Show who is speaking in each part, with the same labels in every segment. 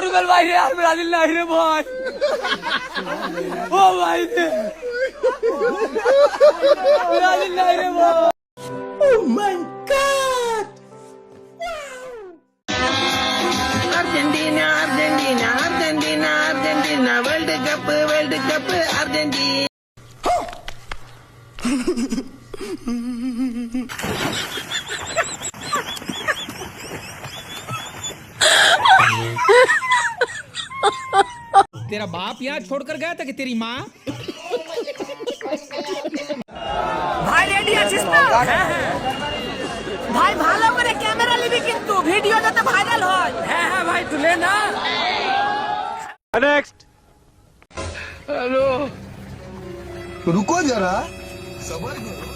Speaker 1: রুবেল ভাই রে আর ব্রাজিল নাই রে ভাই ও ভাই রে ব্রাজিল নাই রে ভাই ও মাই god
Speaker 2: Argentina, Argentina, Argentina, Argentina, World Cup, Argentina.
Speaker 3: तेरा बाप यहाँ छोड़कर गया था कि तेरी माँ?
Speaker 1: ভাই রেডি আছিস না ভাই ভালো করে ক্যামেরা নিবি কিন্তু ভিডিও যাতে ভাইরাল হয় হ্যাঁ হ্যাঁ ভাই তুলে না
Speaker 4: नेक्स्ट
Speaker 1: হ্যালো
Speaker 5: रुको जरा सबर करो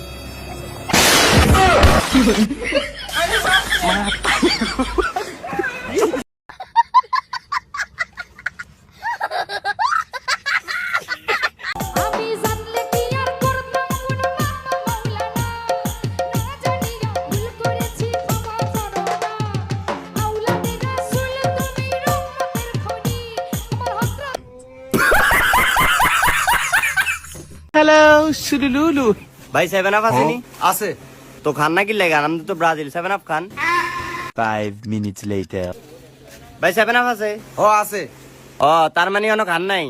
Speaker 4: हेलो सुलुलुलु
Speaker 6: भाई 7 अप আসেনি
Speaker 5: আছে
Speaker 6: তো খান না কি লাগে আমাদের তো ব্রাজিল 7 আপ খান
Speaker 7: 5 minutes later.
Speaker 6: ভাই 7 আপ আছে
Speaker 5: ও আছে
Speaker 6: ও তার মানে অন্য খান নাই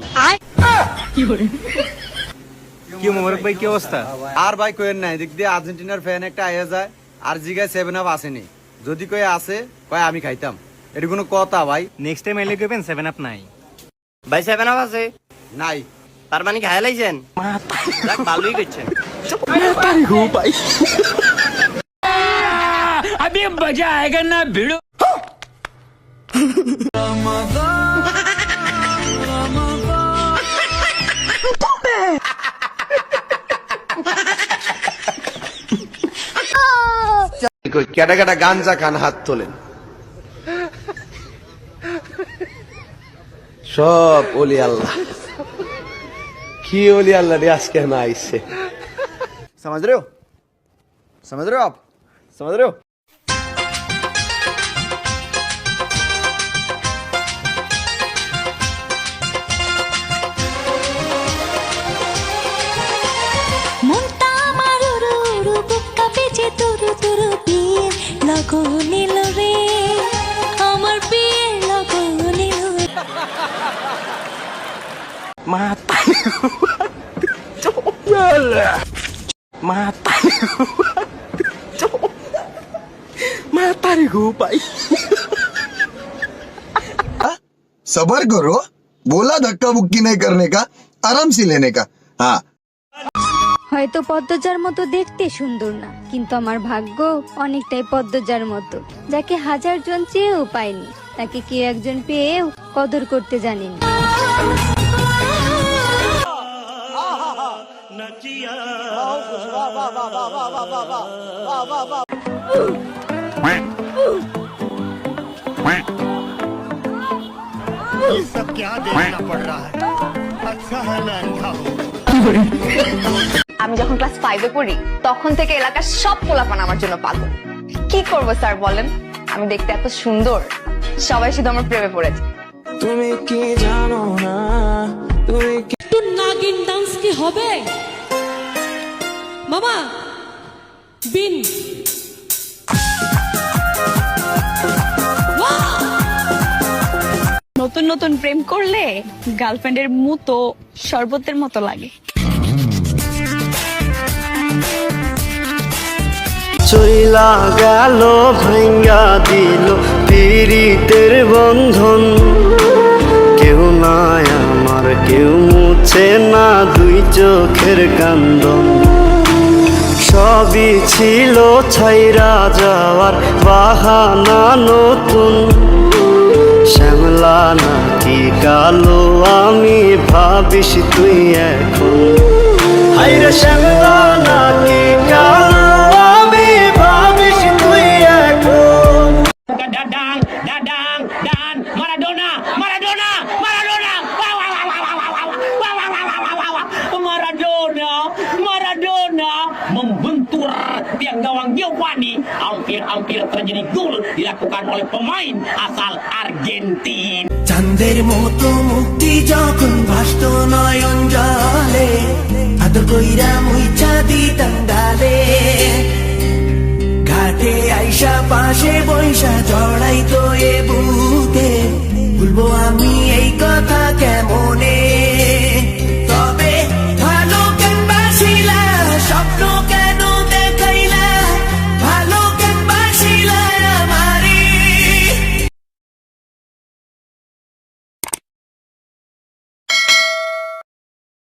Speaker 4: কি মোবারক ভাই কি অবস্থা
Speaker 5: আর ভাই কোয়েন নাই দিক দিয়ে আর্জেন্টিনার ফ্যান একটা আয়া যায় আর জিগায় 7 আপ আসেনি যদি কই আসে কয় আমি খাইতাম এটা কোনো কথা ভাই
Speaker 4: নেক্সট টাইম এলে কইবেন 7 আপ নাই
Speaker 6: ভাই 7 আপ আছে
Speaker 5: নাই
Speaker 6: তার মানে খাই লাইছেন যাক ভালোই করছেন
Speaker 1: अभी मजा आएगा ना भिड़ो
Speaker 5: কেটা কেটা গাঞ্জা খান হাত তোলেন সব ওলি আল্লাহ কি ওলি আল্লাহ রে আজকে না আইছে समझ रहे हो आप समझ रहे हो
Speaker 8: মনটা আমার উড়ু বুকটা পেছে তুরু তুরু বিয়ে লগো নিল রে আমার বিয়ে লগো নিল
Speaker 5: सबर करो बोला धक्का बुक्की नहीं करने का आराम से लेने का हाँ
Speaker 8: হয়তো পদ্মজার মতো দেখতে সুন্দর না কিন্তু আমার ভাগ্য অনেকটাই পদ্মজার মতো যাকে হাজার জন চেয়েও পায়নি তাকে কেউ একজন পেয়েও কদর করতে জানেনি
Speaker 7: ये सब क्या देखना पड़ रहा है अच्छा है मैं अंधा हूँ
Speaker 9: আমি যখন ক্লাস 5 এ পড়ি তখন থেকে এলাকার সব পোলাপান আমার জন্য পাগল কি করব স্যার বলেন আমি দেখতে এত সুন্দর সবাই শুধু আমার প্রেমে পড়েছে
Speaker 2: তুমি কি জানো না তুমি কি
Speaker 10: তোর নাগিন ডান্স কি হবে মামা বিন
Speaker 9: নতুন নতুন প্রেম করলে গার্লফ্রেন্ডের মতো শরবতের মতো লাগে
Speaker 6: চইলা গেল ভাঙ্গা দিল পীড়িতের বন্ধন কেউ নাই আমার কেউ মুছে না দুই চোখের কান্দন সবই ছিল ছাইরা যাওয়ার বাহানা নতুন শ্যামলা নাকি কালো আমি ভাবিস তুই এখন হাইরে শ্যামলা নাকি কালো আমি ভাবিস তুই এখন
Speaker 1: dadang dadang dan Maradona Maradona Maradona Maradona Maradona membentur tiang gawang Giovanni hampir terjadi gol dilakukan oleh pemain asal Argentina
Speaker 2: চাঁদের মতো মুক্তি যখন ভাসত নয়ন জলে আদর কইরা মুইচা দিতাম ডালে ঘাটে আইসা পাশে বৈশা জড়াই তো এ বুকে ভুলবো আমি